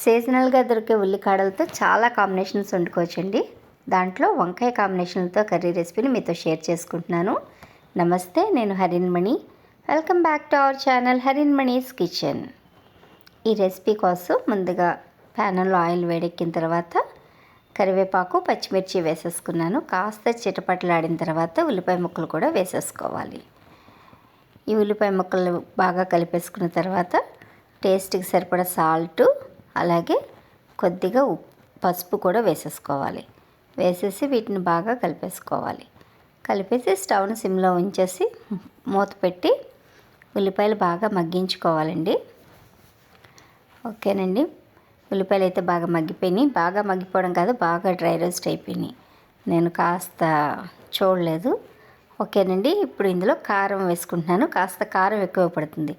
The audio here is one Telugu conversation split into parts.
సీజనల్గా దొరికే ఉల్లికాడలతో చాలా కాంబినేషన్స్ వండుకోవచ్చండి. దాంట్లో వంకాయ కాంబినేషన్తో కర్రీ రెసిపీని మీతో షేర్ చేసుకుంటున్నాను. నమస్తే, నేను Harinmani. Welcome back to our channel Harinmani's kitchen. ఈ రెసిపీ కోసం ముందుగా ప్యాన్లో ఆయిల్ వేడెక్కిన తర్వాత కరివేపాకు, పచ్చిమిర్చి వేసేసుకున్నాను. కాస్త చిటపటలాడిన తర్వాత ఉల్లిపాయ ముక్కలు కూడా వేసేసుకోవాలి. ఈ ఉల్లిపాయ ముక్కలు బాగా కలిపేసుకున్న తర్వాత టేస్ట్కి సరిపడా సాల్టు, అలాగే కొద్దిగా పసుపు కూడా వేసేసుకోవాలి. వేసేసి వీటిని బాగా కలిపేసుకోవాలి. కలిపేసి స్టవ్ని సిమ్లో ఉంచేసి మూత పెట్టి ఉల్లిపాయలు బాగా మగ్గించుకోవాలండి. ఓకేనండి, ఉల్లిపాయలు అయితే బాగా మగ్గిపోయినాయి. బాగా మగ్గిపోవడం కాదు, బాగా డ్రై రోస్ట్ అయిపోయినాయి. నేను కాస్త చూడలేదు. ఓకేనండి, ఇప్పుడు ఇందులో కారం వేసుకుంటున్నాను. కాస్త కారం ఎక్కువ పడుతుంది.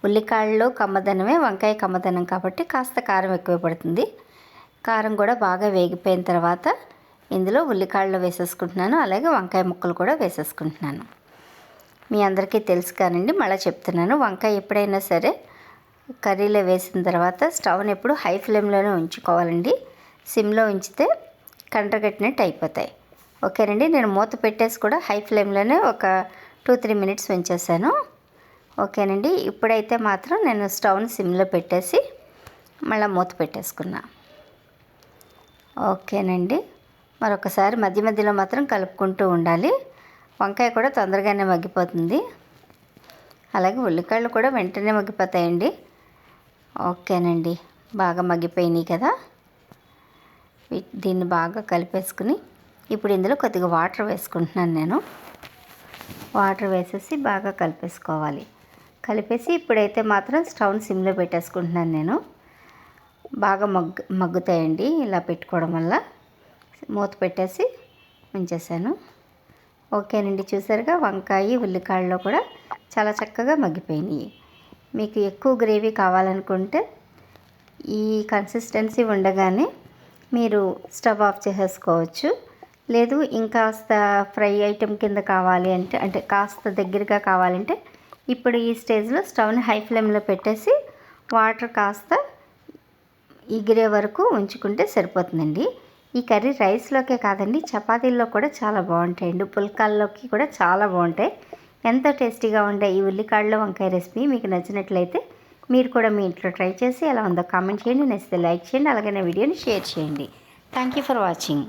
ఉల్లికాయల్లో కమ్మదనమే వంకాయ కమ్మదనం కాబట్టి కాస్త కారం ఎక్కువ పడుతుంది. కారం కూడా బాగా వేగిపోయిన తర్వాత ఇందులో ఉల్లికాయలు వేసేసుకుంటున్నాను. అలాగే వంకాయ ముక్కలు కూడా వేసేసుకుంటున్నాను. మీ అందరికీ తెలుసు కానండి, మళ్ళీ చెప్తున్నాను. వంకాయ ఎప్పుడైనా సరే కర్రీలో వేసిన తర్వాత స్టవ్ని ఎప్పుడు హై ఫ్లేమ్లోనే ఉంచుకోవాలండి. సిమ్లో ఉంచితే కండ్రగట్టినట్టు అయిపోతాయి. ఓకేనండి, నేను మూత పెట్టేసి కూడా హై ఫ్లేమ్లోనే ఒక 2-3 మినిట్స్ ఉంచేసాను. ఓకేనండి, ఇప్పుడైతే మాత్రం నేను స్టవ్ని సిమ్లో పెట్టేసి మళ్ళీ మూత పెట్టేసుకున్నా. ఓకేనండి, మరొకసారి మధ్య మధ్యలో మాత్రం కలుపుకుంటూ ఉండాలి. వంకాయ కూడా తొందరగానే మగ్గిపోతుంది. అలాగే ఉల్లికాయలు కూడా వెంటనే మగ్గిపోతాయండి. ఓకేనండి, బాగా మగ్గిపోయినాయి కదా. దీన్ని బాగా కలిపేసుకుని ఇప్పుడు ఇందులో కొద్దిగా వాటర్ వేసుకుంటున్నాను నేను. వాటర్ వేసేసి బాగా కలిపేసుకోవాలి. కలిపేసి ఇప్పుడైతే మాత్రం స్టవ్ని సిమ్లో పెట్టేసుకుంటున్నాను నేను. బాగా మగ్గుతాయండి ఇలా పెట్టుకోవడం వల్ల. మూత పెట్టేసి ఉంచేసాను. ఓకేనండి, చూసారుగా వంకాయ ఉల్లికాయల్లో కూడా చాలా చక్కగా మగ్గిపోయినాయి. మీకు ఎక్కువ గ్రేవీ కావాలనుకుంటే ఈ కన్సిస్టెన్సీ ఉండగానే మీరు స్టవ్ ఆఫ్ చేసేసుకోవచ్చు. లేదు ఇంకాస్త ఫ్రై ఐటెం కింద కావాలి అంటే కాస్త దగ్గరగా కావాలంటే ఇప్పుడు ఈ స్టేజ్లో స్టవ్ని హై ఫ్లేమ్లో పెట్టేసి వాటర్ కాస్త ఎగిరే వరకు ఉంచుకుంటే సరిపోతుందండి. ఈ కర్రీ రైస్లోకే కాదండి, చపాతీల్లో కూడా చాలా బాగుంటాయండి. పుల్కాల్లోకి కూడా చాలా బాగుంటాయి. ఎంతో టేస్టీగా ఉండే ఈ ఉల్లికాడలో వంకాయ రెసిపీ మీకు నచ్చినట్లయితే మీరు కూడా మీ ఇంట్లో ట్రై చేసి ఎలా ఉందో కామెంట్ చేయండి. నచ్చితే లైక్ చేయండి. అలాగే నా వీడియోని షేర్ చేయండి. Thank you for watching.